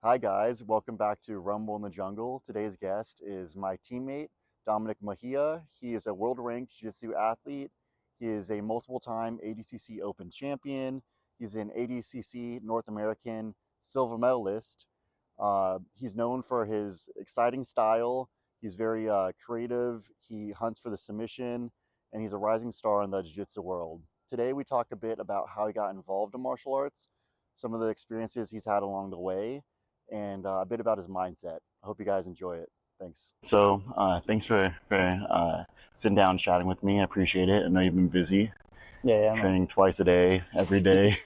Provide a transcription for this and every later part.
Hi guys, welcome back to Rumble in the Jungle. Today's guest is my teammate, Dominic Mejia. He is a world-ranked jiu-jitsu athlete. He is a multiple-time ADCC Open champion. He's an ADCC North American silver medalist. He's known for his exciting style. He's very creative. He hunts for the submission, and he's a rising star in the jiu-jitsu world. Today we talk a bit about how he got involved in martial arts, some of the experiences he's had along the way, and a bit about his mindset. I hope you guys enjoy it. Thanks. So thanks for sitting down and chatting with me. I appreciate it. I know you've been busy. Yeah, Training twice a day, every day.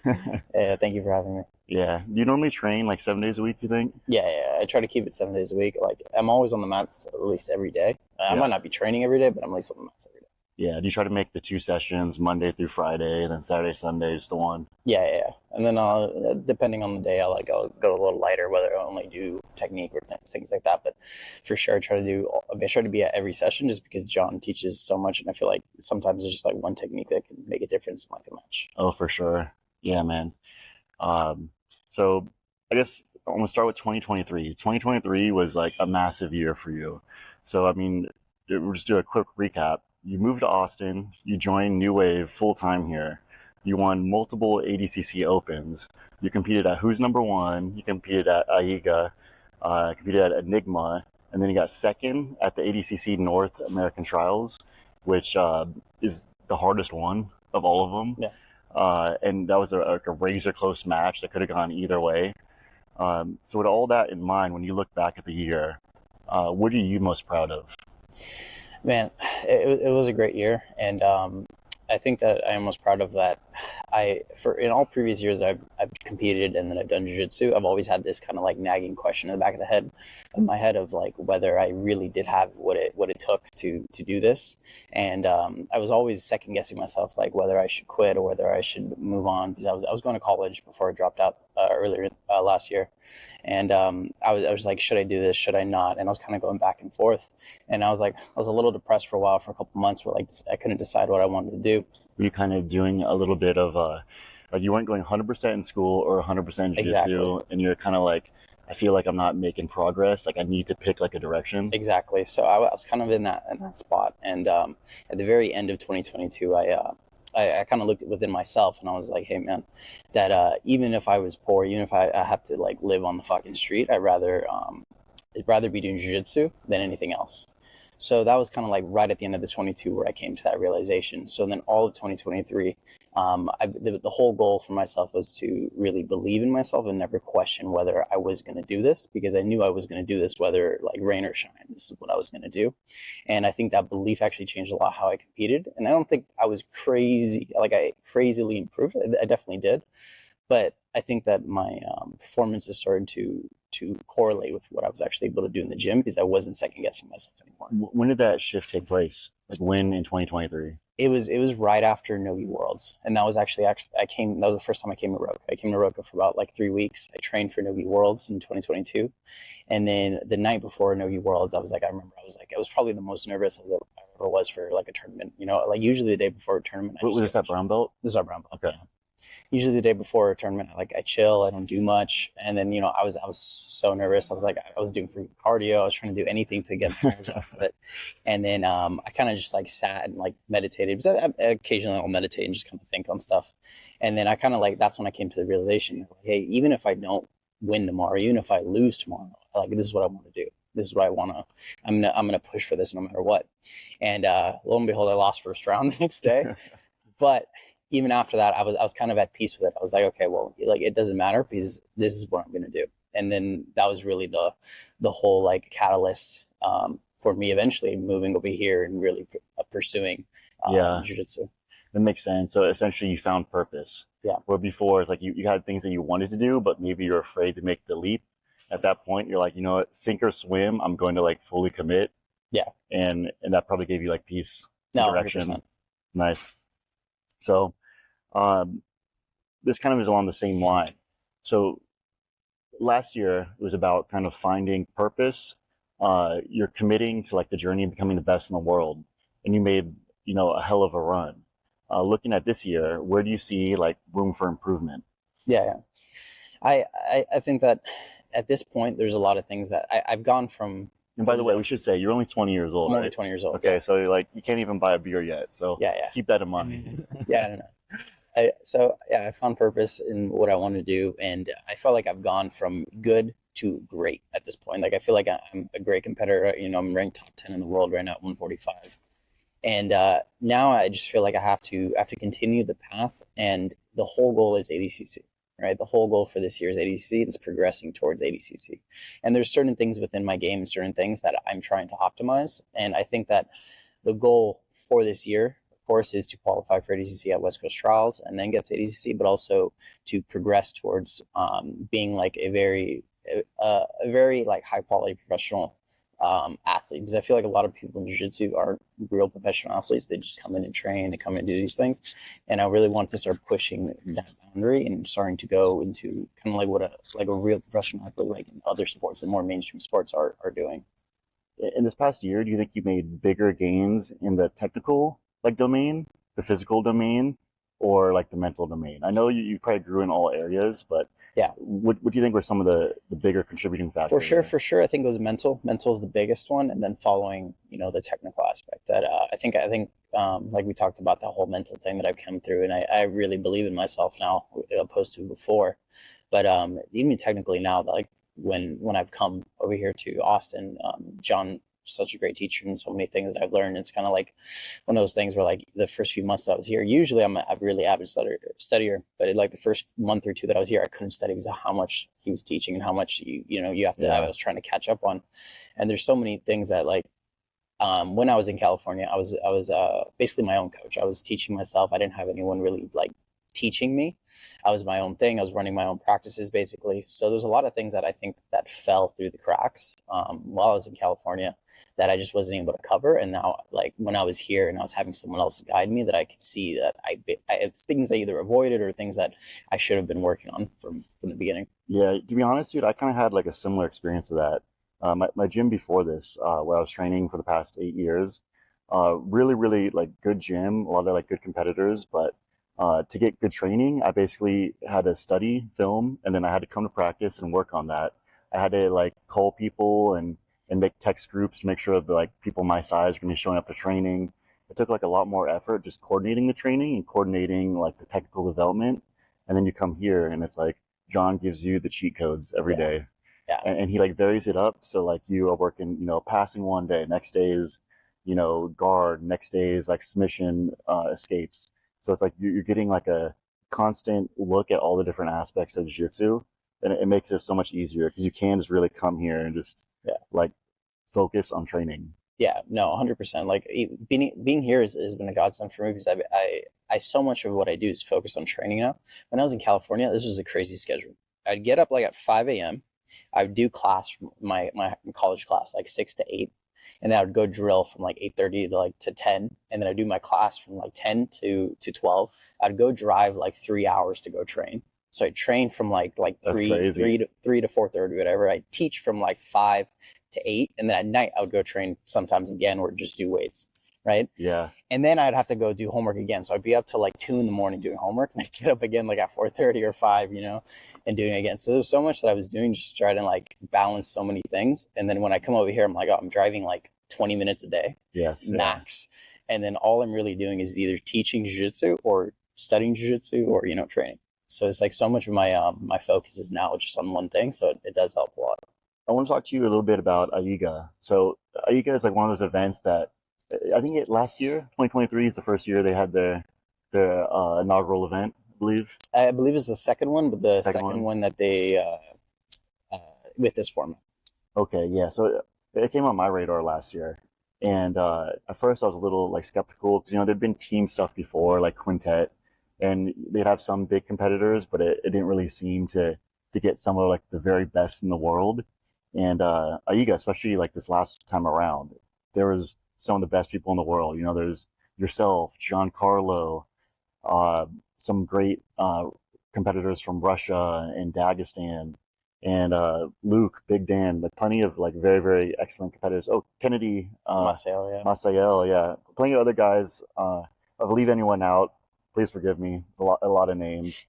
yeah. Thank you for having me. Yeah. Do you normally train like 7 days a week, you think? Yeah. I try to keep it 7 days a week. Like I'm always on the mats at least every day. I might not be training every day, but I'm at least on the mats every day. Yeah. Do you try to make the 2 sessions Monday through Friday, and then Saturday, Sunday is the one? Yeah. And then depending on the day, I'll go a little lighter, whether I only do technique or things like that. But for sure, I try to be at every session just because John teaches so much, and I feel like sometimes it's just like one technique that can make a difference in like a match. Oh, for sure. Yeah, man. So I guess I'm gonna start with 2023. 2023 was like a massive year for you. So I mean, we'll just do a quick recap. You moved to Austin. You joined New Wave full time here. You won multiple ADCC Opens. You competed at Who's Number One. You competed at AIGA. Competed at Enigma, and then you got second at the ADCC North American Trials, which is the hardest one of all of them. Yeah. And that was a razor close match that could have gone either way. So with all that in mind, when you look back at the year, what are you most proud of? Man, it was a great year, and I think that I am most proud of that. In all previous years I've competed and then I've done jiu-jitsu, I've always had this kind of like nagging question in the back of my head of like whether I really did have what it took to do this. And I was always second guessing myself, like whether I should quit or whether I should move on, because I was going to college before I dropped out earlier last year. And I was like, should I do this? Should I not? And I was kind of going back and forth. And I was a little depressed for a while, for a couple months, where like I couldn't decide what I wanted to do. Were you kind of doing a little bit of like you weren't going 100% in school or 100% jiu-jitsu, Exactly. and you're kind of like, I feel like I'm not making progress. Like I need to pick like a direction. Exactly. So I was kind of in that spot. And at the very end of 2022, I kind of looked within myself and I was like, hey man, that even if I was poor, even if I have to like live on the fucking street, I'd rather be doing jiu-jitsu than anything else. So that was kind of like right at the end of the 22 where I came to that realization. So then all of 2023, the whole goal for myself was to really believe in myself and never question whether I was going to do this, because I knew I was going to do this whether like rain or shine. This is what I was going to do. And I think that belief actually changed a lot how I competed. And I don't think I was crazy, like I crazily improved. I definitely did. But I think that my performances started to correlate with what I was actually able to do in the gym, because I wasn't second guessing myself anymore. When did that shift take place? Like when in 2023? It was right after Nogi Worlds, and that was actually that was the first time I came to Roka. I came to Roka for about like 3 weeks. I trained for Nogi Worlds in 2022, and then the night before Nogi Worlds, I was probably the most nervous I ever was for like a tournament. You know, like usually the day before a tournament. Was this at brown belt? This is our brown belt. Okay. Usually the day before a tournament, I chill, I don't do much. And then, I was so nervous. I was doing free cardio. I was trying to do anything to get my nerves off of it. And then I kind of just like sat and like meditated, because I occasionally I'll meditate and just kind of think on stuff. And then I kind of like, that's when I came to the realization, like, hey, even if I don't win tomorrow, even if I lose tomorrow, like this is what I want to do. This is what I want to, I'm going to push for this no matter what. And lo and behold, I lost first round the next day. But even after that, I was kind of at peace with it. I was like, okay, well, like it doesn't matter, because this is what I'm going to do. And then that was really the whole like catalyst for me eventually moving over here and really pursuing jiu-jitsu. That makes sense. So essentially you found purpose. Yeah. Where before it's like you had things that you wanted to do, but maybe you're afraid to make the leap. At that point, you're like, you know what, sink or swim, I'm going to like fully commit. Yeah. And that probably gave you like peace, direction. 100%. Nice. So this kind of is along the same line. So last year it was about kind of finding purpose. You're committing to like the journey of becoming the best in the world, and you made a hell of a run. Looking at this year, where do you see like room for improvement? Yeah. I think that at this point, there's a lot of things that I've gone from. And by the way, we should say you're only 20 years old. I'm only right? 20 years old. Okay, Yeah. so like you can't even buy a beer yet. So Yeah. let's keep that in mind. Yeah, I don't know. I found purpose in what I want to do, and I felt like I've gone from good to great at this point. Like I feel like I'm a great competitor. You know, I'm ranked top 10 in the world right now at 145, and now I just feel like I have to continue the path, and the whole goal is ADCC. Right, the whole goal for this year is ADCC, and it's progressing towards ADCC. And there's certain things within my game, certain things that I'm trying to optimize, and I think that the goal for this year, of course, is to qualify for ADCC at West Coast Trials and then get to ADCC, but also to progress towards being like a very like high quality professional athlete. Because I feel like a lot of people in jiu-jitsu are real professional athletes. They just come in and train, they come in and do these things. And I really want to start pushing that boundary and starting to go into kind of like what a real professional athlete like in other sports and more mainstream sports are doing. In this past year, do you think you made bigger gains in the technical like domain, the physical domain, or like the mental domain? I know you probably grew in all areas, but yeah, what do you think were some of the bigger contributing factors? For sure. I think it was mental. Mental is the biggest one, and then following, the technical aspect. That I think like we talked about, the whole mental thing that I've come through, and I really believe in myself now, opposed to before. But even technically now, like when I've come over here to Austin, John, such a great teacher, and so many things that I've learned. It's kind of like one of those things where like the first few months that I was here, usually I'm a really avid studier, but like the first month or two that I was here, I couldn't study because of how much he was teaching and how much you have to. I was trying to catch up on, and there's so many things that like. When I was in California, I was basically my own coach. I was teaching myself. I didn't have anyone really like teaching me. I was my own thing. I was running my own practices basically. So there's a lot of things that I think that fell through the cracks while I was in California that I just wasn't able to cover. And now, like when I was here and I was having someone else guide me, that I could see that it's things I either avoided or things that I should have been working on from the beginning. Yeah, to be honest, dude, I kind of had like a similar experience to that. My gym before this, where I was training for the past 8 years, really, really like good gym, a lot of like good competitors, but to get good training, I basically had to study film, and then I had to come to practice and work on that. I had to like call people and make text groups to make sure that like people my size are going to be showing up to training. It took like a lot more effort just coordinating the training and coordinating like the technical development. And then you come here and it's like John gives you the cheat codes every day. Yeah. And he like varies it up. So like you are working, passing one day, next day is, guard, next day is like submission, escapes. So it's like you're getting like a constant look at all the different aspects of jiu-jitsu, and it makes it so much easier because you can just really come here and just like focus on training. Yeah, no, 100%. Like being here has been a godsend for me because I so much of what I do is focus on training now. When I was in California, this was a crazy schedule. I'd get up like at 5 a.m. I would do class, my college class, like 6 to 8. And then I would go drill from like 8:30 to 10. And then I'd do my class from like 10 to 12. I'd go drive like 3 hours to go train. So I train from like 3 to 4:30, whatever. I teach from like 5 to 8. And then at night I would go train sometimes again or just do weights. Right. Yeah. And then I'd have to go do homework again. So I'd be up till like 2 a.m. doing homework, and I'd get up again like at 4:30 or 5, and doing it again. So there's so much that I was doing, just trying to like balance so many things. And then when I come over here, I'm like, oh, I'm driving like 20 minutes a day. Yes. Max. Yeah. And then all I'm really doing is either teaching jiu-jitsu or studying jiu-jitsu or, training. So it's like so much of my my focus is now just on one thing. So it does help a lot. I want to talk to you a little bit about AIGA. So AIGA is like one of those events that I think last year, 2023 is the first year they had their inaugural event, I believe. I believe it's the second one, but the second one that they, with this format. Okay, yeah. So it came on my radar last year. And at first I was a little like skeptical because, there'd been team stuff before, like Quintet, and they'd have some big competitors, but it didn't really seem to get some of like the very best in the world. And AIGA, especially like this last time around, there was some of the best people in the world. There's yourself, Giancarlo, some great competitors from Russia and Dagestan, and Luke, Big Dan, like plenty of like very, very excellent competitors. Oh, Kennedy, Masael, yeah. Plenty of other guys. If I leave anyone out, please forgive me. It's a lot of names.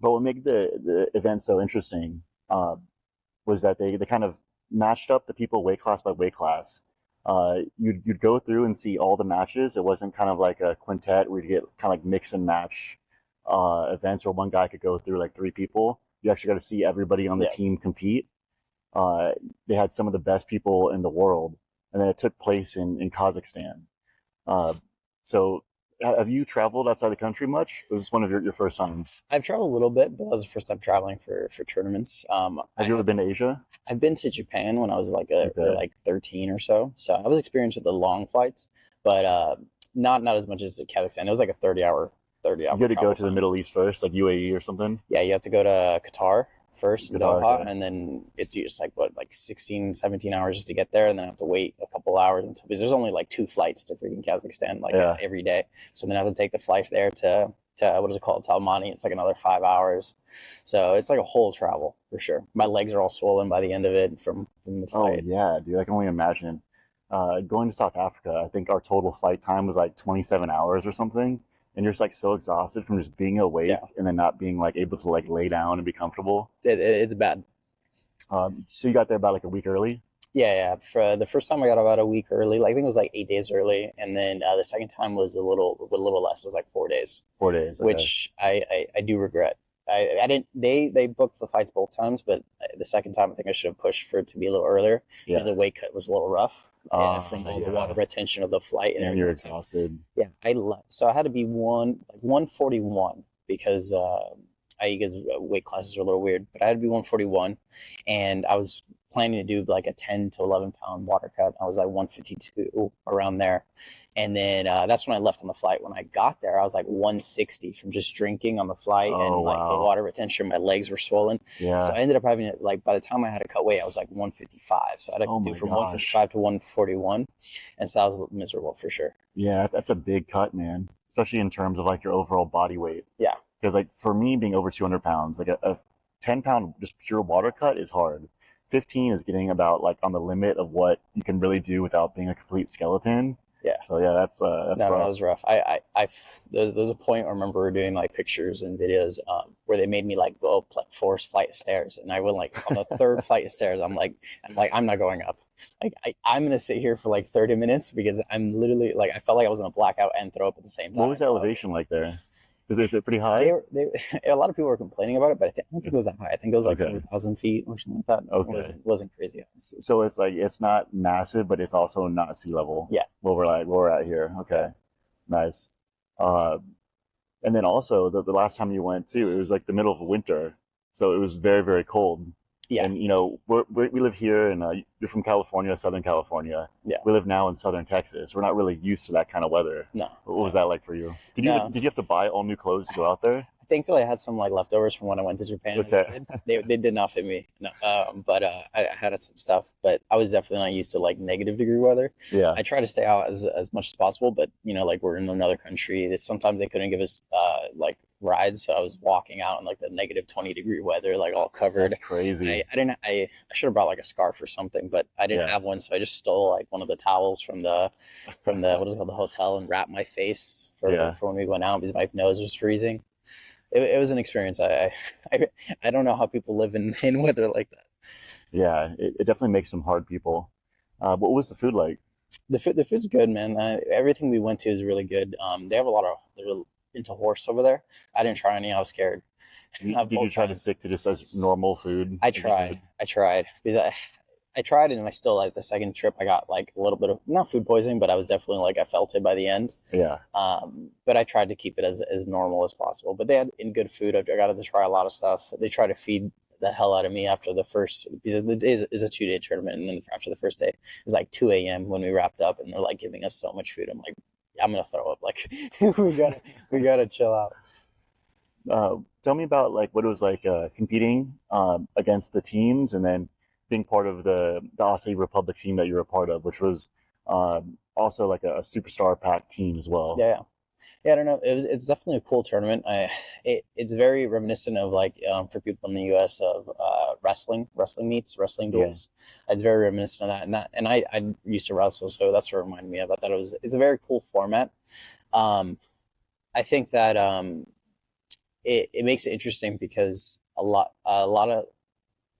But what made the event so interesting was that they kind of matched up the people weight class by weight class. You'd go through and see all the matches. It wasn't kind of like a quintet where you get kind of like mix and match events where one guy could go through like three people. You actually got to see everybody on the team compete. They had some of the best people in the world, and then it took place in Kazakhstan. So have you traveled outside the country much? Was this one of your first times? I've traveled a little bit, but that was the first time traveling for tournaments. Have you ever been to Asia? I've been to Japan when I was like 13 or so. So I was experienced with the long flights, but not as much as Kazakhstan. It was like a 30 hour. You had to go to the Middle East first, like UAE or something? Yeah, you have to go to Qatar first, Qatar, Doha, okay. and then it's just like what, like 16, 17 hours just to get there, and then I have to wait a couple hours until, because there's only like 2 flights to freaking Kazakhstan every day. So then I have to take the flight there to what is it called, to Almaty. It's like another 5 hours. So it's like a whole travel for sure. My legs are all swollen by the end of it from the flight. Oh yeah, dude, I can only imagine. Going to South Africa, I think our total flight time was like 27 hours or something. And you're just like so exhausted from just being awake and then not being like able to like lay down and be comfortable. It's bad. So you got there about like a week early? Yeah. For the first time, I got about a week early. Like, I think it was like 8 days early, and then the second time was a little less. It was like 4 days. 4 days, okay. Which I do regret. I didn't. They booked the flights both times, but the second time I think I should have pushed for it to be a little earlier because the weight cut was a little rough from all the water retention of the flight and you're exhausted. Yeah, so I had to be 141 because because weight classes are a little weird, but I had to be 141, and I was planning to do like a 10 to 11 pound water cut. I was like 152 around there. And then that's when I left on the flight. When I got there, I was like 160 from just drinking on the flight and like the water retention. My legs were swollen. Yeah. So I ended up having it, like, by the time I had to cut weight, I was like 155. So I had to do from 155 to 141. And so that was miserable for sure. Yeah, that's a big cut, man. Especially in terms of like your overall body weight. Yeah. Because like for me, being over 200 pounds, like a 10 pound just pure water cut is hard. 15 is getting about like on the limit of what you can really do without being a complete skeleton. Yeah. So yeah, that's rough. That was rough. There's a point I remember doing like pictures and videos where they made me like go up like 4 flight of stairs, and I went like on the 3rd flight of stairs. I'm like I'm not going up. Like I'm gonna sit here for like 30 minutes because I'm literally like I felt like I was gonna black out and throw up at the same time. What was the elevation like there? Is it pretty high? A lot of people were complaining about it, but I don't think it was that high. I think it was like 4,000 feet or something like that. Okay. It wasn't crazy. So it's like, it's not massive, but it's also not sea level. Yeah. Where we're at here. Okay. Nice. And then also the last time you went too, it was like the middle of winter. So it was very, very cold. Yeah. And, you know, we live here, and you're from California, Southern California. Yeah. We live now in Southern Texas. We're not really used to that kind of weather. No. What was that like for you? Did you have to buy all new clothes to go out there? Thankfully, I had some like leftovers from when I went to Japan. Okay. They did not fit me. No. But I had some stuff, but I was definitely not used to like negative degree weather. Yeah. I try to stay out as much as possible, but you know, like we're in another country. Sometimes they couldn't give us like rides, so I was walking out in like the negative 20 degree weather, like all covered. That's crazy. I should have brought like a scarf or something, but I didn't have one, so I just stole like one of the towels from the what is it called, the hotel, and wrapped my face for when we went out because my nose was freezing. It was an experience. I don't know how people live in weather like that. Yeah, it definitely makes them hard people. What was the food like? The food's good, man. Everything we went to is really good. They have they're into horse over there. I didn't try any. I was scared. Did you try to stick to just as normal food? I tried because I tried, and I still, like, the second trip I got like a little bit of, not food poisoning, but I was definitely like, I felt it by the end. Yeah. But I tried to keep it as normal as possible. But they had good food. I got to try a lot of stuff. They tried to feed the hell out of me after the first, because the day is a 2-day tournament, and then after the first day it was like 2 a.m. when we wrapped up, and they're like giving us so much food. I'm like, I'm gonna throw up. Like we gotta chill out. Tell me about like what it was like competing against the teams, and then being part of the Aussie Republic team that you were a part of, which was also like a superstar packed team as well. Yeah. I don't know. It's definitely a cool tournament. It's very reminiscent of like for people in the U.S. of wrestling meets, wrestling duels. Yeah. It's very reminiscent of that, and I used to wrestle, so that's what reminded me of it. It's a very cool format. I think that it makes it interesting because a lot of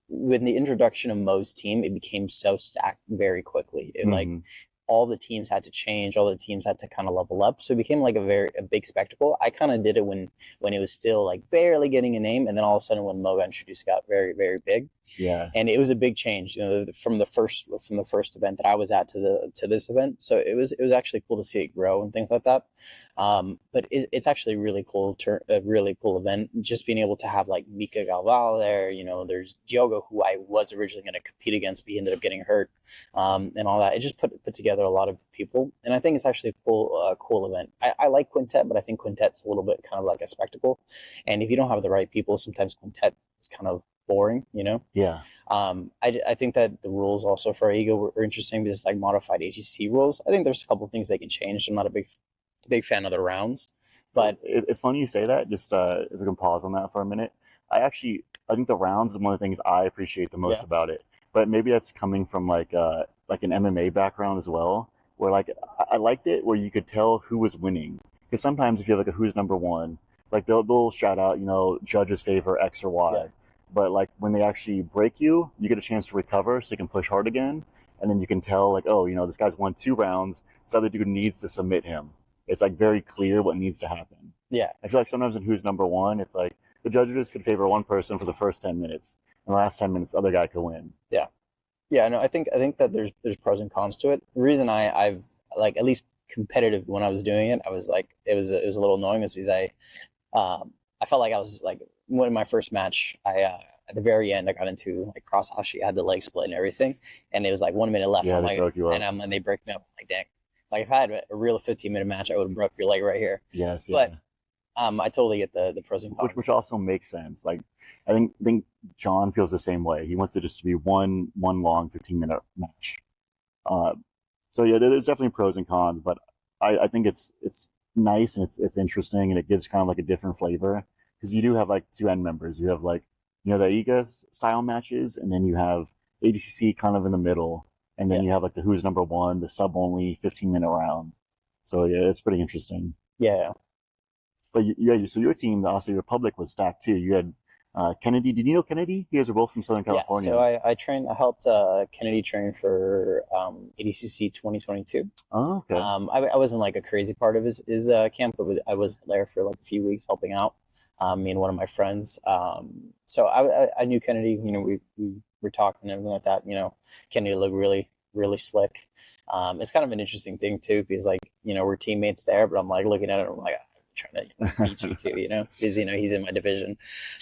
with the introduction of Mo's team, it became so stacked very quickly. It like all the teams had to change, all the teams had to kind of level up. So it became like a big spectacle. I kind of did it when it was still like barely getting a name, and then all of a sudden when Mo got introduced, it got very, very big. Yeah. And it was a big change, you know, from the first event that I was at to this event. So it was actually cool to see it grow and things like that. But it's actually really cool, a really cool event. Just being able to have like Mika Galval there, you know, there's Diogo, who I was originally going to compete against, but he ended up getting hurt, and all that. It just put together a lot of people, and I think it's actually a cool event. I like quintet, but I think quintet's a little bit kind of like a spectacle, and if you don't have the right people, sometimes quintet is kind of boring, you know? Yeah. I think that the rules also for Ego were interesting because it's like modified ADCC rules. I think there's a couple of things they can change. I'm not a big fan of the rounds, but it's funny you say that. Just if we can pause on that for a minute. I think the rounds is one of the things I appreciate the most about it. But maybe that's coming from like an MMA background as well, where like I liked it where you could tell who was winning. Because sometimes if you have like a who's number one, like they'll shout out, you know, judges favor X or Y. Yeah. But like when they actually break you, you get a chance to recover so you can push hard again. And then you can tell like, oh, you know, this guy's won 2 rounds. This other dude needs to submit him. It's like very clear what needs to happen. Yeah. I feel like sometimes in who's number one, it's like the judges could favor one person for the first 10 minutes. And the last 10 minutes, the other guy could win. Yeah. Yeah, no, I think that there's pros and cons to it. The reason I've like, at least competitive when I was doing it, I was like, it was a little annoying is because I felt like I was like, when my first match, at the very end, I got into like cross-hashi, I had the leg split and everything, and it was like 1 minute left. Yeah, I'm they like, broke you up. and they break me up. I'm like, dang. Like if I had a real 15-minute match, I would have broke your leg right here. Yes, yeah. But I totally get the pros and cons. Which also makes sense. Like I think John feels the same way. He wants it just to be one long 15-minute match. So yeah, there's definitely pros and cons, but I think it's nice and it's interesting and it gives kind of like a different flavor because you do have like 2 end members. You have like, you know, the IGA style matches, and then you have ADCC kind of in the middle, and then you have like the who's number one, the sub only 15-minute round. So yeah, it's pretty interesting. Yeah. But so your team, the Aussie Republic, was stacked too. You had Kennedy. Did you know Kennedy? You guys are both from Southern California. Yeah, so I helped Kennedy train for ADCC 2022. Oh, okay. I wasn't like a crazy part of his camp, but I was there for like a few weeks helping out, me and one of my friends. So I knew Kennedy, you know, we were talking and everything like that. You know, Kennedy looked really, really slick. It's kind of an interesting thing too, because like, you know, we're teammates there, but I'm like looking at it, I'm like, trying to beat you too, you know, because you know he's in my division.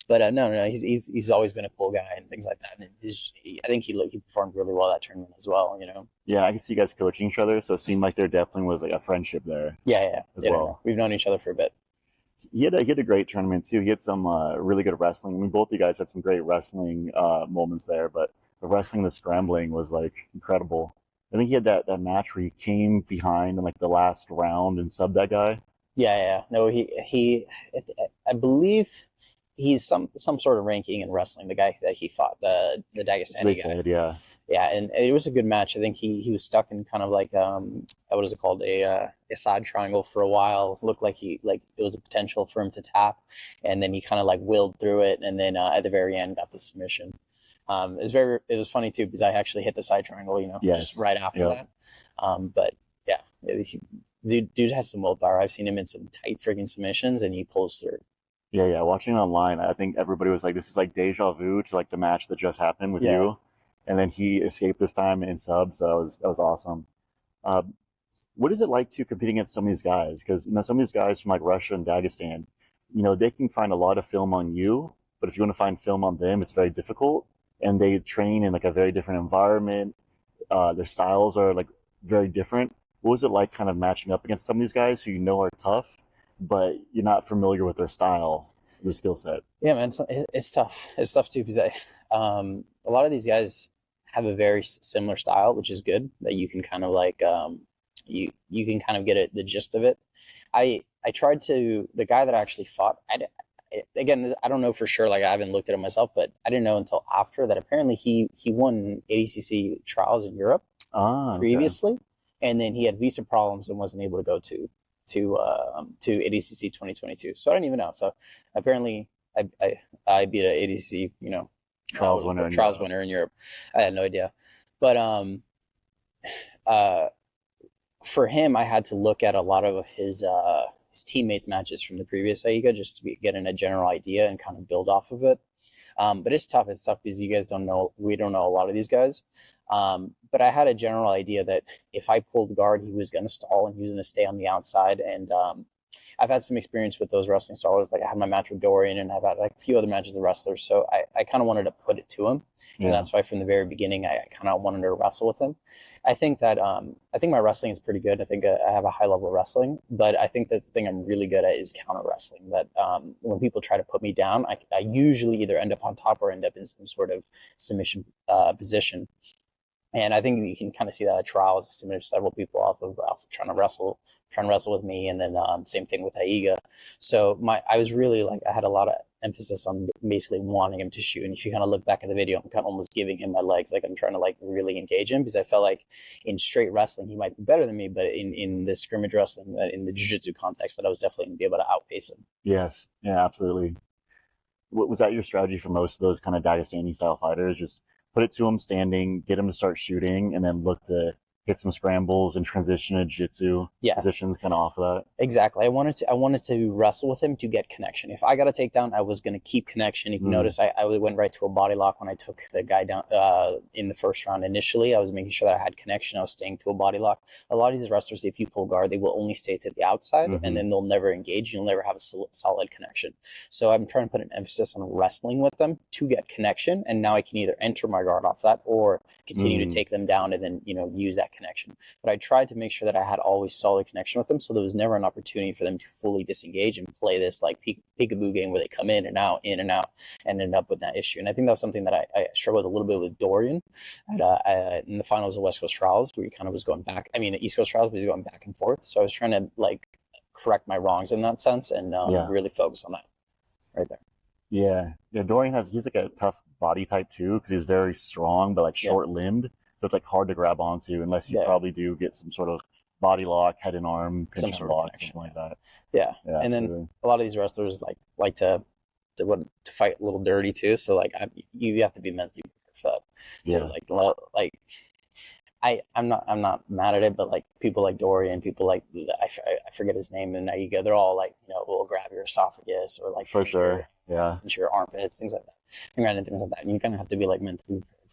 But no, he's always been a cool guy and things like that. And I think he performed really well that tournament as well, you know. Yeah, I can see you guys coaching each other, so it seemed like there definitely was like a friendship there. Yeah, as well. No. We've known each other for a bit. He had a great tournament too. He had some really good wrestling. I mean, both of you guys had some great wrestling moments there, but the wrestling, the scrambling was like incredible. I think he had that match where he came behind in like the last round and subbed that guy. Yeah. No, he I believe he's some sort of ranking in wrestling. The guy that he fought, the Dagestani guy. Said, yeah. Yeah, and it was a good match. I think he was stuck in kind of like what is it called, a side triangle for a while. It looked like it was a potential for him to tap, and then he kind of like willed through it, and then at the very end got the submission. It was funny too because I actually hit the side triangle, you know, just right after that. But yeah, Dude has some willpower. I've seen him in some tight friggin' submissions, and he pulls through. Yeah. Watching it online, I think everybody was like, "This is like deja vu to like the match that just happened with you," and then he escaped this time in subs. So that was awesome. What is it like to compete against some of these guys? Because you know some of these guys from like Russia and Dagestan, you know, they can find a lot of film on you, but if you want to find film on them, it's very difficult, and they train in like a very different environment. Their styles are like very different. What was it like kind of matching up against some of these guys who you know are tough, but you're not familiar with their style, their skill set? Yeah, man, it's tough. It's tough too because a lot of these guys have a very similar style, which is good. That you can kind of like you can kind of get the gist of it. I tried to the guy that I actually fought. Again, I don't know for sure. Like I haven't looked at it myself, but I didn't know until after that. Apparently, he won ADCC trials in Europe previously. Okay. And then he had visa problems and wasn't able to go to to ADCC 2022. So I don't even know. So apparently I beat an ADCC, Trials winner in Europe. I had no idea. But for him, I had to look at a lot of his teammates' matches from the previous AIGA just to get in a general idea and kind of build off of it. But it's tough. It's tough because you guys we don't know a lot of these guys. But I had a general idea that if I pulled guard, he was going to stall and he was going to stay on the outside. And I've had some experience with those wrestling stars. Like I had my match with Dorian, and I've had like a few other matches with wrestlers. So I kind of wanted to put it to him. Yeah. And that's why from the very beginning, I kind of wanted to wrestle with him. I think that my wrestling is pretty good. I think I have a high level of wrestling, but I think that the thing I'm really good at is counter wrestling. That when people try to put me down, I usually either end up on top or end up in some sort of submission position. And I think you can kind of see that at trials. I submitted several people off of trying to wrestle with me, and then same thing with AIGA. So I was really like, I had a lot of emphasis on basically wanting him to shoot. And if you kind of look back at the video, I'm kind of almost giving him my legs, like I'm trying to like really engage him, because I felt like in straight wrestling he might be better than me, but in the scrimmage wrestling, in the jiu-jitsu context, that I was definitely going to be able to outpace him. Yes, yeah, absolutely. Was that your strategy for most of those kind of Dagestani style fighters? Just put it to him standing, get him to start shooting, and then look to hit some scrambles and transition to jiu-jitsu positions kind of off of that? Exactly. I wanted to wrestle with him to get connection. If I got a takedown, I was going to keep connection. If you notice, I went right to a body lock when I took the guy down in the first round. Initially, I was making sure that I had connection. I was staying to a body lock. A lot of these wrestlers, if you pull guard, they will only stay to the outside, and then they'll never engage. You'll never have a solid connection. So I'm trying to put an emphasis on wrestling with them to get connection, and now I can either enter my guard off that or continue to take them down and then use that connection. But I tried to make sure that I had always solid connection with them, so there was never an opportunity for them to fully disengage and play this like peekaboo game where they come in and out, and end up with that issue. And I think that was something that I struggled a little bit with Dorian in the finals of West Coast Trials, where he kind of was going back. I mean, East Coast Trials, but he was going back and forth. So I was trying to like correct my wrongs in that sense and really focus on that right there. Yeah. Dorian he's like a tough body type too, because he's very strong but like short-limbed. So it's like hard to grab onto unless you probably do get some sort of body lock, head and arm, pinch and lock, something like that. Yeah, and absolutely. Then a lot of these wrestlers like to fight a little dirty too. So like you have to be mentally prepared for that. So I'm not mad at it, but like people like Dorian, people like I forget his name, and AIGA, they're all like will grab your esophagus or like for sure, pinch your armpits, things like that, and things like that. And you kind of have to be like mentally prepared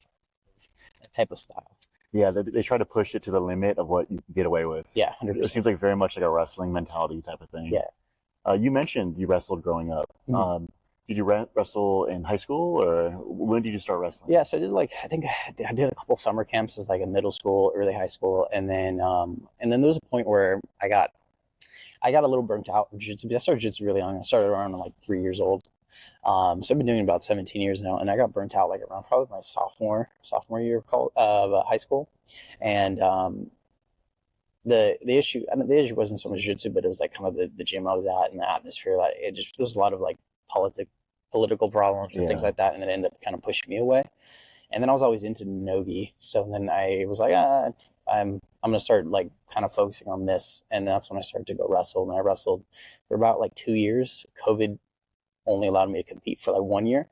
for that type of style. Yeah, they try to push it to the limit of what you can get away with. Yeah, 100%. It seems like very much like a wrestling mentality type of thing. Yeah. You mentioned you wrestled growing up. Mm-hmm. Did you wrestle in high school, or when did you start wrestling? Yeah, so I think I did a couple summer camps as like a middle school, early high school, and then there was a point where I got a little burnt out of jiu-jitsu. I started jiu-jitsu really young. I started around like 3 years old. So I've been doing it about 17 years now, and I got burnt out like around probably my sophomore year of high school. And the issue wasn't so much jiu-jitsu, but it was like kind of the gym I was at and the atmosphere. Like there was a lot of like political problems and things like that, and it ended up kind of pushing me away. And then I was always into nogi, so then I was like, I'm gonna start like kind of focusing on this, and that's when I started to go wrestle. And I wrestled for about like 2 years. COVID only allowed me to compete for like 1 year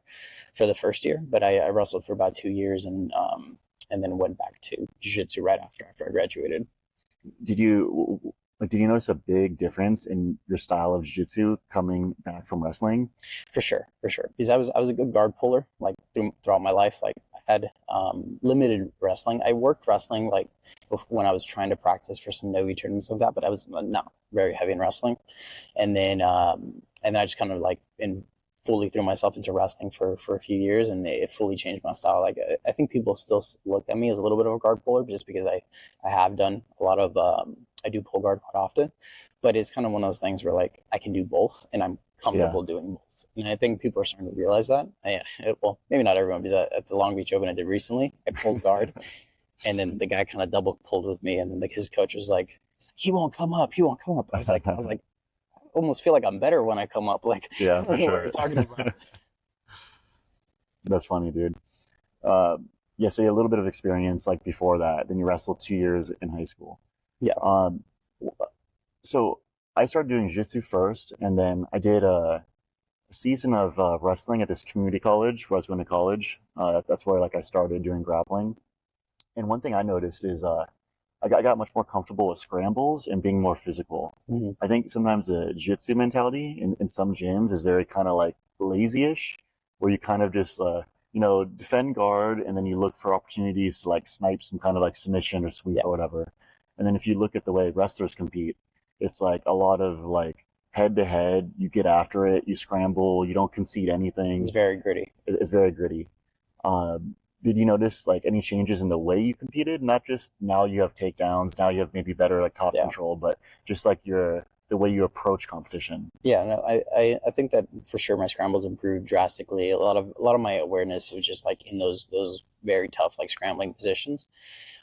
for the first year, but I wrestled for about 2 years, and then went back to jiu-jitsu right after I graduated. Did you notice a big difference in your style of jiu-jitsu coming back from wrestling? For sure. Because I was a good guard puller like throughout my life. Like I had limited wrestling. I worked wrestling like when I was trying to practice for some nogi tournaments like that, but I was not very heavy in wrestling. And then I just kind of like fully threw myself into wrestling for a few years, and it fully changed my style. Like I think people still look at me as a little bit of a guard puller just because I have done a lot of I do pull guard quite often, but it's kind of one of those things where like I can do both, and I'm comfortable doing both. And I think people are starting to realize that. Well, maybe not everyone, because at the Long Beach Open I did recently, I pulled guard, and then the guy kind of double pulled with me, and then his coach was like, he won't come up. I was like, I almost feel like I'm better when I come up. Like, yeah, for sure. What you're talking about. That's funny, dude. So you had a little bit of experience like before that. Then you wrestled 2 years in high school. Yeah. So I started doing jiu-jitsu first, and then I did a season of wrestling at this community college where I was going to college. That's where like I started doing grappling. And one thing I noticed is I got much more comfortable with scrambles and being more physical. Mm-hmm. I think sometimes the jiu-jitsu mentality in some gyms is very kind of like lazy-ish, where you kind of just defend guard, and then you look for opportunities to like snipe some kind of like submission or sweep or whatever. And then if you look at the way wrestlers compete, it's like a lot of like head to head, you get after it, you scramble, you don't concede anything. It's very gritty. It's very gritty. Did you notice like any changes in the way you competed? Not just now you have takedowns, now you have maybe better like top control, but just like the way you approach competition. Yeah, no, I think that for sure my scrambles improved drastically. A lot of my awareness was just like in those very tough like scrambling positions.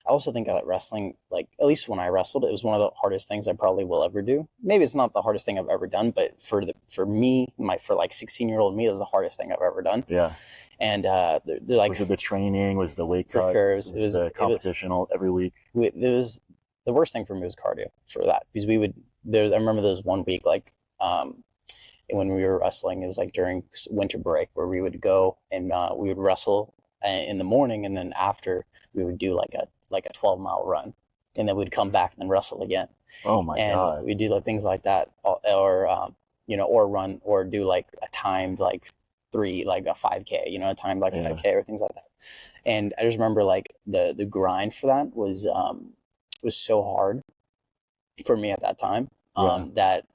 I also think that wrestling, like at least when I wrestled, it was one of the hardest things I probably will ever do. Maybe it's not the hardest thing I've ever done, but for me, for like 16-year-old me, it was the hardest thing I've ever done. Yeah. And they're like, was it the training? Was the weight cut? Sure, was the competition every week? It was the worst thing for me was cardio for that, because I remember there was one week like when we were wrestling, it was like during winter break where we would go and we would wrestle in the morning, and then after we would do like a 12-mile run, and then we'd come back and then wrestle again. Oh my God. We do like things like that, or run, or do like a timed like a 5K, a timed like 5K or things like that. And I just remember like the grind for that was so hard for me at that time, that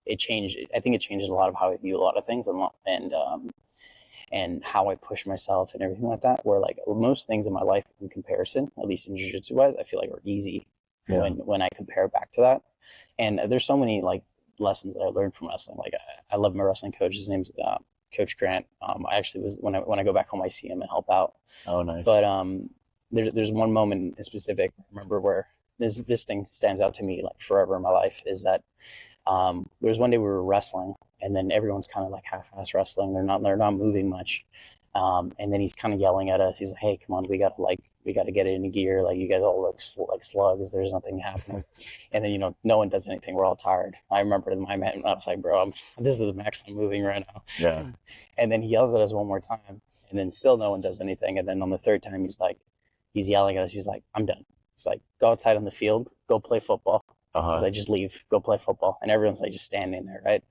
it changed. I think it changed a lot of how I view a lot of things, and how I push myself and everything like that, where like most things in my life in comparison, at least in jiu-jitsu wise, I feel like are easy when I compare back to that. And there's so many like lessons that I learned from wrestling. Like I love my wrestling coach. His name's Coach Grant. I actually was when I go back home, I see him and help out. Oh, nice. But there's one moment in specific, I remember, where this thing stands out to me like forever in my life, is that there was one day we were wrestling, and then everyone's kind of like half-ass wrestling. They're not moving much. And then he's kind of yelling at us. He's like, "Hey, come on, we gotta get it into gear. Like, you guys all look like slugs. There's nothing happening." And then, no one does anything. We're all tired. I remember in my mind, I was like, "Bro, this is the max I'm moving right now." Yeah. And then he yells at us one more time, and then still no one does anything. And then on the third time, he's yelling at us. He's like, "I'm done." He's like, "Go outside on the field, go play football." He's like, "Just leave, go play football." And everyone's like just standing there, right?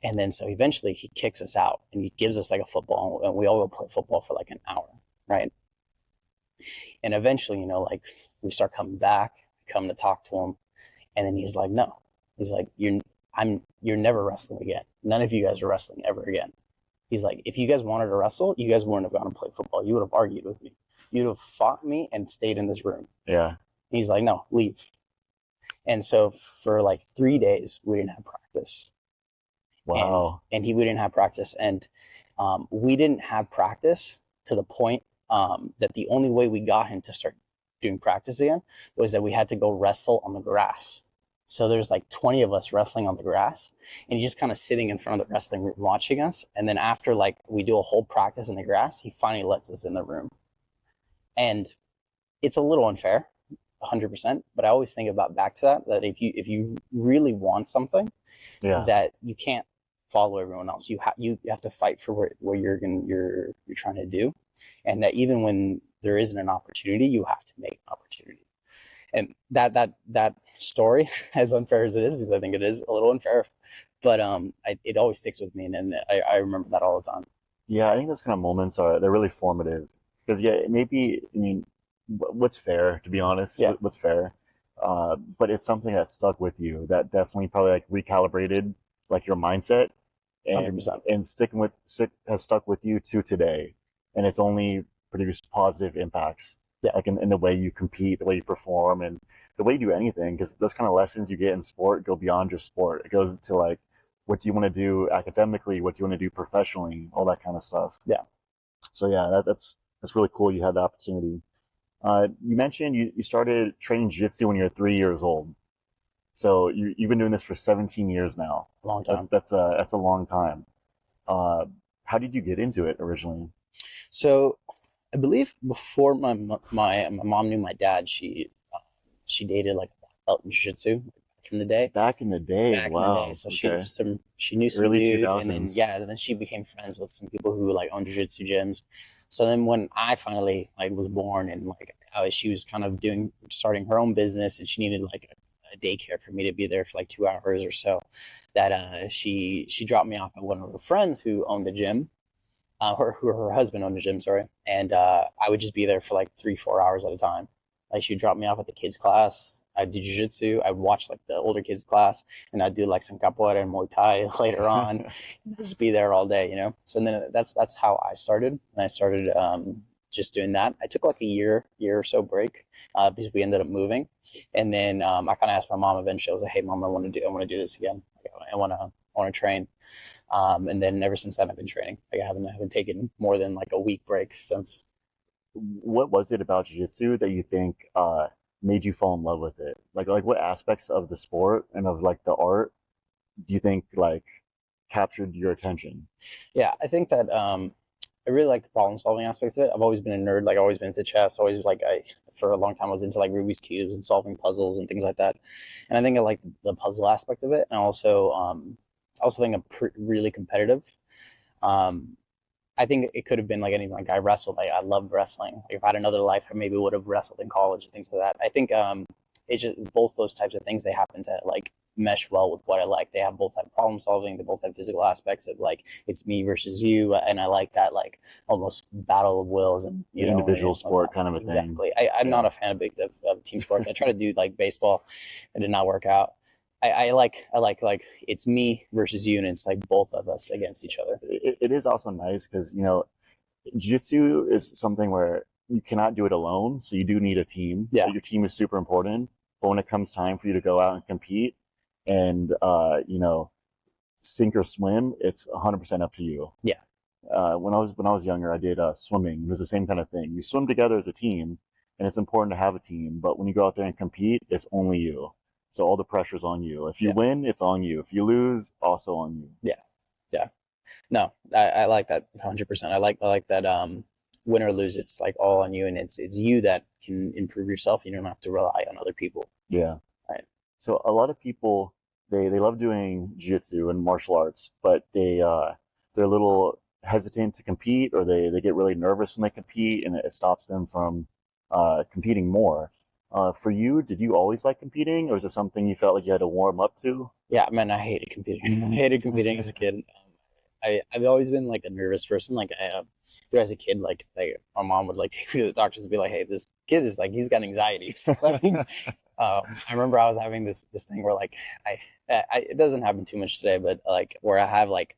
And then so eventually he kicks us out, and he gives us like a football, and we all go play football for like an hour, right? And eventually, like we start coming back, come to talk to him, and then he's like, "No," he's like, "You're never wrestling again. None of you guys are wrestling ever again." He's like, "If you guys wanted to wrestle, you guys wouldn't have gone to play football. You would have argued with me. You'd have fought me and stayed in this room." Yeah. He's like, "No, leave." And so for like 3 days, we didn't have practice. Wow. And we didn't have practice. And we didn't have practice to the point that the only way we got him to start doing practice again was that we had to go wrestle on the grass. So there's like 20 of us wrestling on the grass, and he's just kind of sitting in front of the wrestling room watching us. And then after like we do a whole practice in the grass, he finally lets us in the room. And it's a little unfair, 100%. But I always think about back to that if you really want something, that you can't follow everyone else. You have to fight for what you're trying to do, and that even when there isn't an opportunity, you have to make an opportunity. And that story, as unfair as it is, because I think it is a little unfair, but it always sticks with me, and I remember that all the time. Yeah, I think those kind of moments they're really formative, because what's fair, to be honest? Yeah. What's fair? But it's something that stuck with you, that definitely probably like recalibrated like your mindset, and 100%. And has stuck with you to today, and it's only produced positive impacts. Yeah. Like in the way you compete, the way you perform, and the way you do anything, because those kind of lessons you get in sport go beyond just sport. It goes to like, what do you want to do academically? What do you want to do professionally? All that kind of stuff. Yeah. So yeah, that's really cool. You had the opportunity. You mentioned you started training jiu-jitsu when you were 3 years old. So you've been doing this for 17 years now. Long time. That's a long time. How did you get into it originally? So I believe before my mom knew my dad, she dated like a black belt in jiu-jitsu in the day. Back in the day, Back in the wow. day. So Okay. she knew some Early dude, 2000s. and then she became friends with some people who like own jiu-jitsu gyms. So then when I finally like was born and like she was kind of starting her own business, and she needed like a daycare for me to be there for like 2 hours or so, that she dropped me off at one of her friends who owned a gym. Her husband owned a gym, sorry, and I would just be there for like 3-4 hours at a time. Like she'd drop me off at the kids' class. I'd do jiu-jitsu. I'd watch like the older kids' class, and I'd do like some capoeira and Muay Thai later on. Just be there all day, you know. So then that's how I started, and I started just doing that. I took like a year or so break because we ended up moving, and then I kind of asked my mom eventually. I was like, "Hey, mom, I want to do this again. I want to train." And then ever since then, I've been training. Like I haven't taken more than like a week break since. What was it about jiu-jitsu that you think made you fall in love with it? Like what aspects of the sport and of like the art do you think like captured your attention? Yeah, I think that I really like the problem solving aspects of it. I've always been a nerd. Like I've always been into chess. Always like for a long time I was into like Rubik's cubes and solving puzzles and things like that. And I think I like the puzzle aspect of it. And I also think I'm really competitive. Um, I think it could have been like anything. Like I wrestled. I loved wrestling. Like if I had another life, I maybe would have wrestled in college and things like that. I think it's just both those types of things. They happen to like mesh well with what I like. They both have problem solving. They both have physical aspects of like it's me versus you, and I like that like almost battle of wills and the individual sport kind of a thing. Exactly. I'm not a fan of team sports. I try to do like baseball. It did not work out. I like it's me versus you, and it's like both of us against each other. It is also nice because, you know, jiu-jitsu is something where you cannot do it alone, so you do need a team. Yeah. Your team is super important, but when it comes time for you to go out and compete and, you know, sink or swim, it's 100% up to you. Yeah. When I was younger, I did swimming. It was the same kind of thing. You swim together as a team, and it's important to have a team, but when you go out there and compete, it's only you. So all the pressure's on you. If you win, it's on you. If you lose, also on you. Yeah. Yeah. No, I like that 100%. I like that win or lose, it's like all on you, and it's you that can improve yourself. You don't have to rely on other people. Yeah. Right. So a lot of people they love doing jiu-jitsu and martial arts, but they're a little hesitant to compete, or they get really nervous when they compete, and it stops them from competing more. For you, did you always like competing, or is it something you felt like you had to warm up to? Yeah, man, I hated competing. I hated competing as a kid. I've always been like a nervous person. Like as a kid, like my mom would like take me to the doctors and be like, "Hey, this kid is like he's got anxiety." I remember I was having this thing where like it doesn't happen too much today, but like where I have like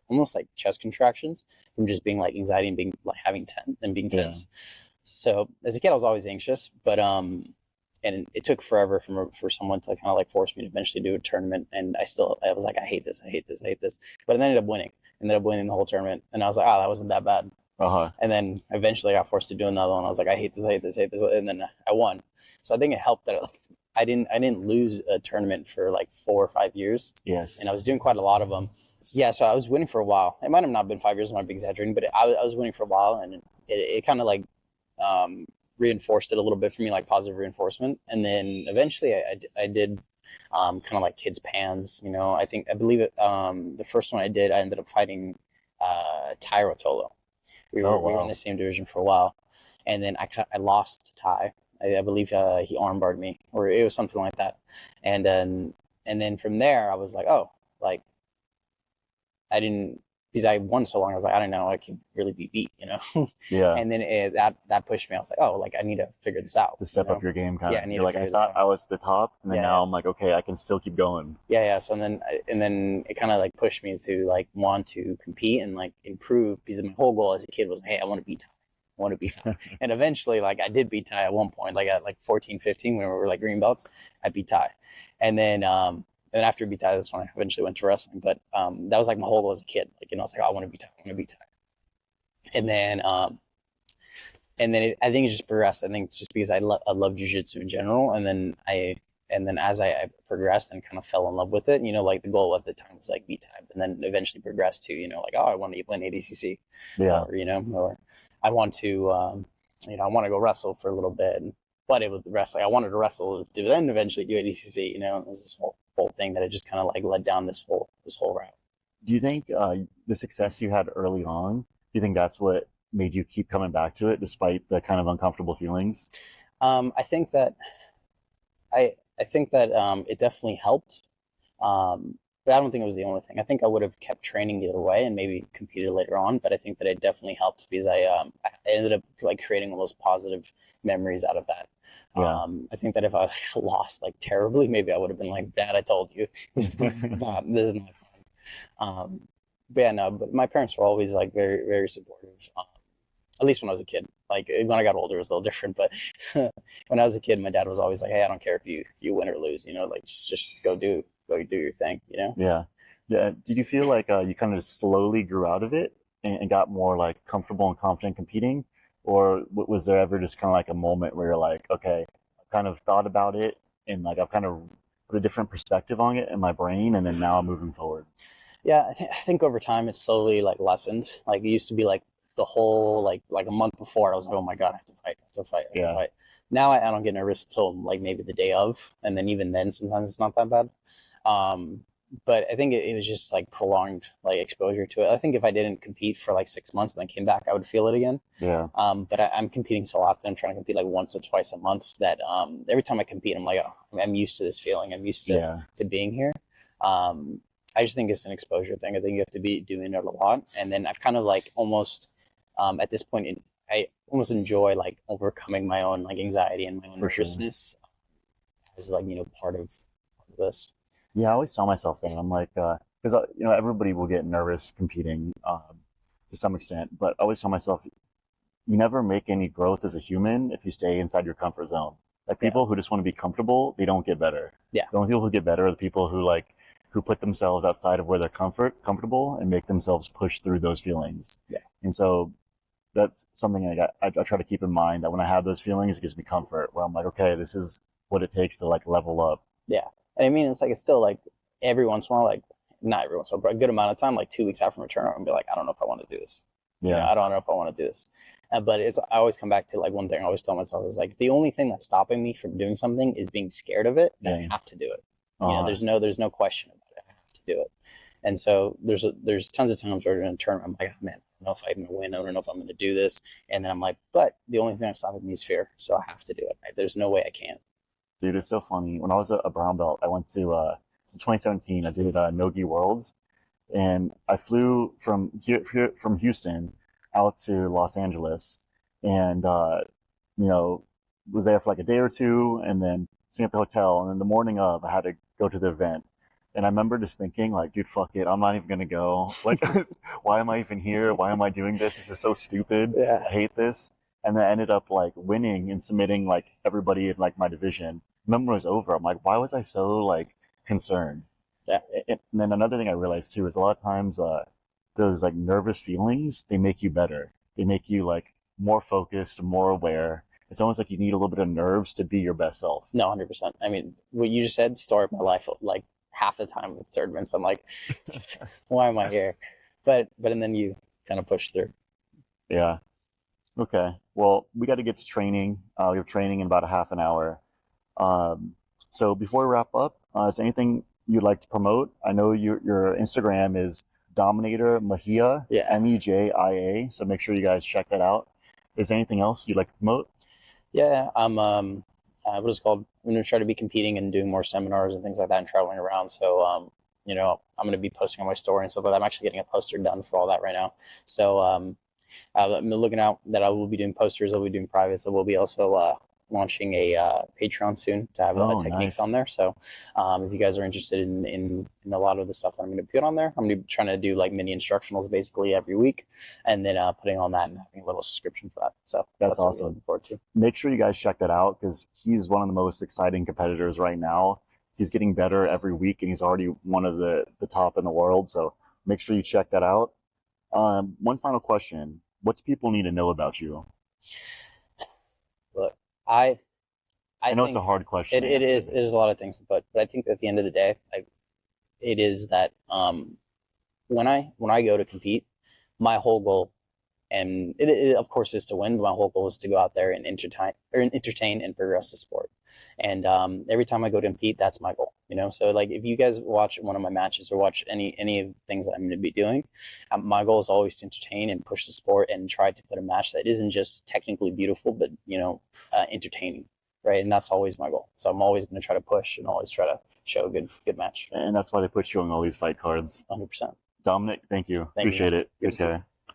almost like chest contractions from just being like anxiety and being like having being tense. So as a kid, I was always anxious, but and it took forever for someone to kind of like force me to eventually do a tournament. And I was like, I hate this. But I ended up winning the whole tournament. And I was like, oh, that wasn't that bad. And then eventually I got forced to do another one. I was like, I hate this. And then I won. So I think it helped that I didn't lose a tournament for like 4 or 5 years. Yes. And I was doing quite a lot of them. Yeah. So I was winning for a while. It might have not been 5 years. I might be exaggerating, but I was winning for a while, and it kind of like, reinforced it a little bit for me, like positive reinforcement. And then eventually I did kind of like kids pans, you know. I believe it the first one I did, I ended up fighting Ty Rotolo. We were in the same division for a while, and then I lost to Ty. I believe he armbarred me, or it was something like that. And then from there I was like, oh, like I didn't, because I won so long, I was like, I don't know, I could really be beat, you know? Yeah. And then that pushed me. I was like, oh, like I need to figure this out. To step up your game, kind of. Yeah, You're like, I thought I was the top, and then now I'm like, okay, I can still keep going. Yeah. So and then it kind of like pushed me to like want to compete and like improve, because my whole goal as a kid was, hey, I want to beat Ty. And eventually, like I did beat Ty at one point, like at like 14, 15, when we were like green belts, I beat Ty. And then after beat Ty, that's when I eventually went to wrestling. But that was like my whole goal as a kid. Like, you know, it's like, oh, I want to beat Ty. And then I think it just progressed. I think just because I love jiu-jitsu in general, and then as I progressed and kind of fell in love with it, you know, like the goal at the time was like beat Ty, and then eventually progressed to, you know, like, oh, I want to win ADCC, or, you know, or I want to, you know, I want to go wrestle for a little bit. but it was wrestling. I wanted to wrestle to then eventually do ADCC. You know, it was this whole thing that it just kind of like led down this whole route. Do you think the success you had early on, do you think that's what made you keep coming back to it despite the kind of uncomfortable feelings? I think that it definitely helped. But I don't think it was the only thing. I think I would have kept training the other way and maybe competed later on. But I think that it definitely helped because I ended up like creating all those positive memories out of that. Yeah. I think that if I lost like terribly, maybe I would have been like, Dad, I told you, this is not fun. But yeah, no, but my parents were always like very, very supportive. At least when I was a kid. Like when I got older, it was a little different. But when I was a kid, my dad was always like, "Hey, I don't care if you win or lose. You know, like just go do your thing." You know? Yeah. Yeah. Did you feel like you kind of slowly grew out of it and got more like comfortable and confident competing, or was there ever just kind of like a moment where you're like, okay, I've kind of thought about it and like I've kind of put a different perspective on it in my brain, and then now I'm moving forward? Yeah, I think over time it's slowly like lessened. Like it used to be like the whole like a month before I was like, oh my god, I have to fight, I have to fight, I have to fight. Now I don't get nervous until like maybe the day of, and then even then sometimes it's not that bad. But I think it was just like prolonged like exposure to it. I think if I didn't compete for like 6 months and then came back, I would feel it again. Yeah. But I'm competing so often. I'm trying to compete like once or twice a month that every time I compete, I'm like, oh, I'm used to this feeling. I'm used to being here. I just think it's an exposure thing. I think you have to be doing it a lot. And then I've kind of like almost, at this point, I almost enjoy like overcoming my own like anxiety and my own nervousness as like, you know, part of this. Yeah, I always tell myself that. I'm like, because, you know, everybody will get nervous competing to some extent. But I always tell myself, you never make any growth as a human if you stay inside your comfort zone. Like people who just want to be comfortable, they don't get better. Yeah. The only people who get better are the people who put themselves outside of where they're comfortable and make themselves push through those feelings. Yeah. And so that's something I try to keep in mind, that when I have those feelings, it gives me comfort, where I'm like, okay, this is what it takes to like level up. Yeah. And I mean, it's like, it's still like every once in a while, like not every once in a while, but a good amount of time, like 2 weeks out from return, I'm gonna be like, I don't know if I want to do this. Yeah. You know, I don't know if I want to do this. But I always come back to like one thing I always tell myself is like, the only thing that's stopping me from doing something is being scared of it. And I have to do it. You know, there's no question about it. I have to do it. And so there's tons of times where in a tournament, I'm like, oh, man, I don't know if I'm going to win. I don't know if I'm going to do this. And then I'm like, but the only thing that's stopping me is fear. So I have to do it. There's no way I can't. Dude, it's so funny. When I was a brown belt, I went to 2017. I did Nogi Worlds, and I flew from Houston out to Los Angeles, and you know, was there for like a day or two, and then staying at the hotel. And then the morning of, I had to go to the event. And I remember just thinking, like, dude, fuck it. I'm not even going to go. Like, why am I even here? Why am I doing this? This is so stupid. Yeah. I hate this. And then I ended up, like, winning and submitting, like, everybody in, like, my division. Remember when it was over, I'm like, why was I so, like, concerned? Yeah. And then another thing I realized, too, is a lot of times those, like, nervous feelings, they make you better. They make you, like, more focused, more aware. It's almost like you need a little bit of nerves to be your best self. No, 100%. I mean, what you just said, story of my life, like, half the time with tournaments, I'm like, why am I here? But and then you kind of push through. Yeah. Okay. Well, we got to get to training. We have training in about a half an hour. So before we wrap up, is there anything you'd like to promote? I know your Instagram is Dominator Mejia, Mejia. So make sure you guys check that out. Is there anything else you'd like to promote? Yeah, I'm what is it called? I'm going to try to be competing and doing more seminars and things like that and traveling around. So, you know, I'm going to be posting on my story and stuff like that. I'm actually getting a poster done for all that right now. So I'm looking out that I will be doing posters. I'll be doing privates. I will be also launching a Patreon soon to have techniques on there. So if you guys are interested in a lot of the stuff that I'm going to put on there, I'm going to be trying to do like mini instructionals basically every week, and then putting on that and having a little subscription for that. So that's awesome. What I'm looking forward to. Make sure you guys check that out, because he's one of the most exciting competitors right now. He's getting better every week, and he's already one of the top in the world. So make sure you check that out. One final question. What do people need to know about you? Look, I know it's a hard question. It is a lot of things to put, but I think at the end of the day, it is that when I go to compete, my whole goal and it of course is to win, but my whole goal is to go out there and entertain and progress the sport. And every time I go to compete, that's my goal, you know. So like if you guys watch one of my matches or watch any of the things that I'm going to be doing, my goal is always to entertain and push the sport and try to put a match that isn't just technically beautiful, but entertaining, right? And that's always my goal. So I'm always going to try to push and always try to show a good match. And that's why they put you on all these fight cards. 100%. Dominic, thank you. Thank Appreciate you. it. Okay.